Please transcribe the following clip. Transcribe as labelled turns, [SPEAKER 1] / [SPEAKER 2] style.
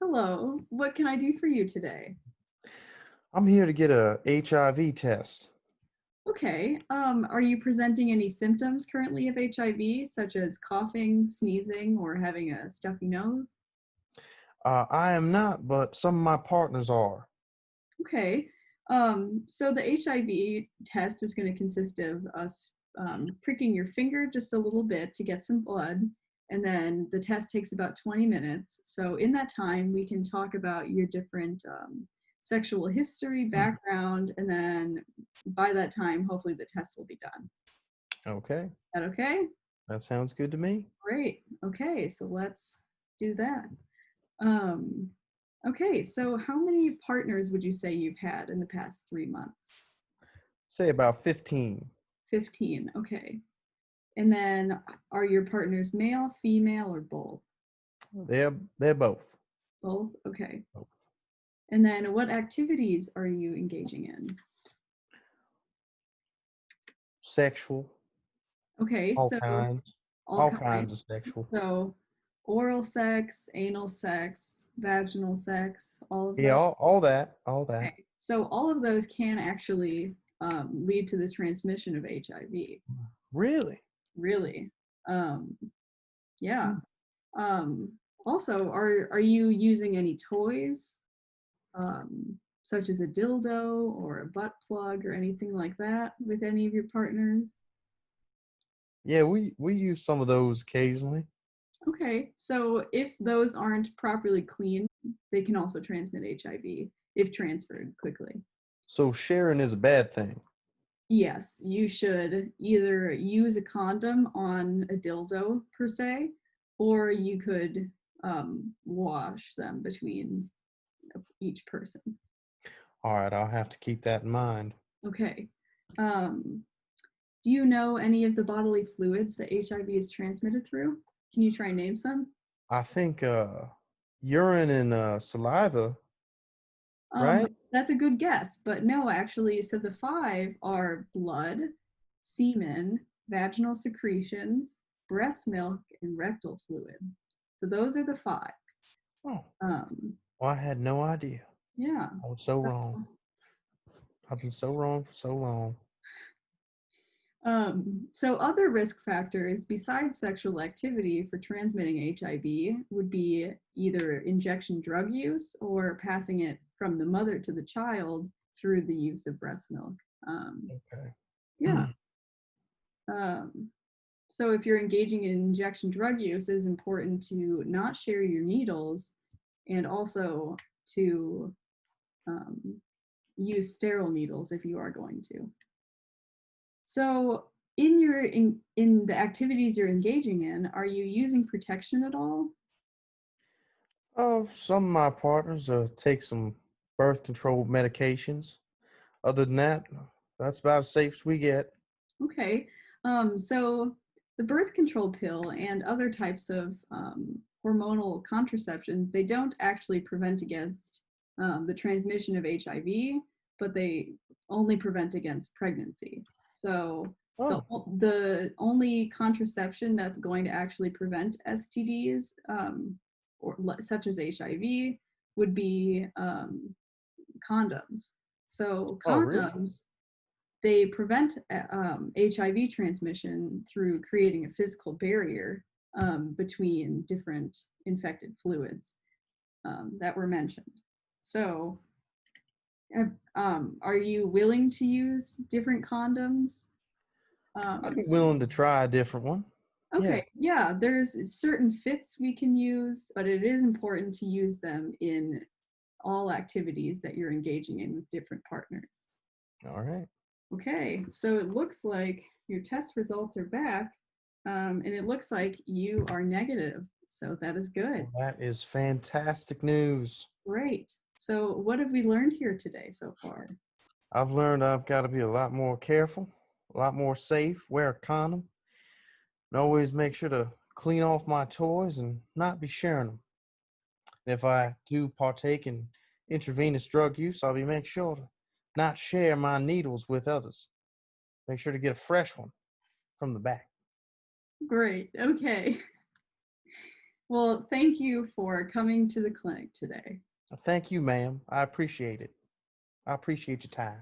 [SPEAKER 1] Hello, what can I do for you today?
[SPEAKER 2] I'm here to get a HIV test.
[SPEAKER 1] Okay, are you presenting any symptoms currently of HIV, such as coughing, sneezing, or having a stuffy nose?
[SPEAKER 2] I am not, but some of my partners are.
[SPEAKER 1] Okay, so the HIV test is going to consist of us pricking your finger just a little bit to get some blood, and then the test takes about 20 minutes. So in that time, we can talk about your different sexual history, background, and then by that time, hopefully the test will be done.
[SPEAKER 2] Okay,
[SPEAKER 1] That okay?
[SPEAKER 2] that sounds good to me.
[SPEAKER 1] Great. Okay, so let's do that. Um, okay, so how many partners would you say you've had in the past 3 months?
[SPEAKER 2] Say about 15.
[SPEAKER 1] 15. Okay. And then are your partners male, female, or both?
[SPEAKER 2] They're both.
[SPEAKER 1] Both. Okay.
[SPEAKER 2] Both.
[SPEAKER 1] And then what activities are you engaging in?
[SPEAKER 2] Sexual,
[SPEAKER 1] Okay,
[SPEAKER 2] all
[SPEAKER 1] so
[SPEAKER 2] kinds,
[SPEAKER 1] all
[SPEAKER 2] all kinds
[SPEAKER 1] kinds.
[SPEAKER 2] of sexual.
[SPEAKER 1] So oral sex, anal sex, vaginal sex, all of
[SPEAKER 2] Yeah,
[SPEAKER 1] those.
[SPEAKER 2] all that.
[SPEAKER 1] Okay. So all of those can actually lead to the transmission of HIV.
[SPEAKER 2] Really?
[SPEAKER 1] Really. Um, yeah.
[SPEAKER 2] Hmm.
[SPEAKER 1] Um, also, are you using any toys, such as a dildo or a butt plug or anything like that with any of your partners?
[SPEAKER 2] Yeah, we use some of those occasionally.
[SPEAKER 1] Okay, so if those aren't properly cleaned, they can also transmit HIV if transferred quickly.
[SPEAKER 2] So sharing is a bad thing.
[SPEAKER 1] Yes, you should either use a condom on a dildo per se, or you could wash them between each person.
[SPEAKER 2] All right, I'll have to keep that in mind.
[SPEAKER 1] Okay. Um, do you know any of the bodily fluids that HIV is transmitted through? Can you try and name some?
[SPEAKER 2] I think urine and saliva,
[SPEAKER 1] Um,
[SPEAKER 2] right?
[SPEAKER 1] that's a good guess, but no, actually. So the five are blood, semen, vaginal secretions, breast milk, and rectal fluid. So those are the five.
[SPEAKER 2] Oh,
[SPEAKER 1] Um,
[SPEAKER 2] well, I had no idea.
[SPEAKER 1] yeah.
[SPEAKER 2] I was so
[SPEAKER 1] So,
[SPEAKER 2] wrong. I've been so wrong for so long.
[SPEAKER 1] so other risk factors besides sexual activity for transmitting HIV would be either injection drug use or passing it from the mother to the child through the use of breast milk. Um,
[SPEAKER 2] Okay.
[SPEAKER 1] yeah. Um, so if you're engaging in injection drug use, it is important to not share your needles and also to um, use sterile needles if you are going to. So in the activities you're engaging in, are you using protection at all?
[SPEAKER 2] Some of my partners take some birth control medications. Other than that, that's about as safe as we get.
[SPEAKER 1] Okay. So the birth control pill and other types of hormonal contraception, they don't actually prevent against the transmission of HIV, but they only prevent against pregnancy. So the
[SPEAKER 2] Oh,
[SPEAKER 1] the only contraception that's going to actually prevent STDs, such as HIV, would be condoms. So
[SPEAKER 2] oh, really?
[SPEAKER 1] condoms, they prevent HIV transmission through creating a physical barrier between different infected fluids that were mentioned. So, are you willing to use different condoms?
[SPEAKER 2] I'd
[SPEAKER 1] Um,
[SPEAKER 2] be willing to try a different one. Yeah.
[SPEAKER 1] okay, yeah, there's certain fits we can use, but it is important to use them in all activities that you're engaging in with different partners.
[SPEAKER 2] All right.
[SPEAKER 1] Okay, so it looks like your test results are back, and it looks like you are negative. So that is good.
[SPEAKER 2] Well, that is fantastic news.
[SPEAKER 1] Great. So what have we learned here today so far?
[SPEAKER 2] I've learned I've got to be a lot more careful, a lot more safe, wear a condom, and always make sure to clean off my toys and not be sharing them. If I do partake in intravenous drug use, I'll be make sure to not share my needles with others. Make sure to get a fresh one from the back.
[SPEAKER 1] Great. Okay. Well, thank you for coming to the clinic today.
[SPEAKER 2] Thank you, ma'am. I appreciate it. I appreciate your time.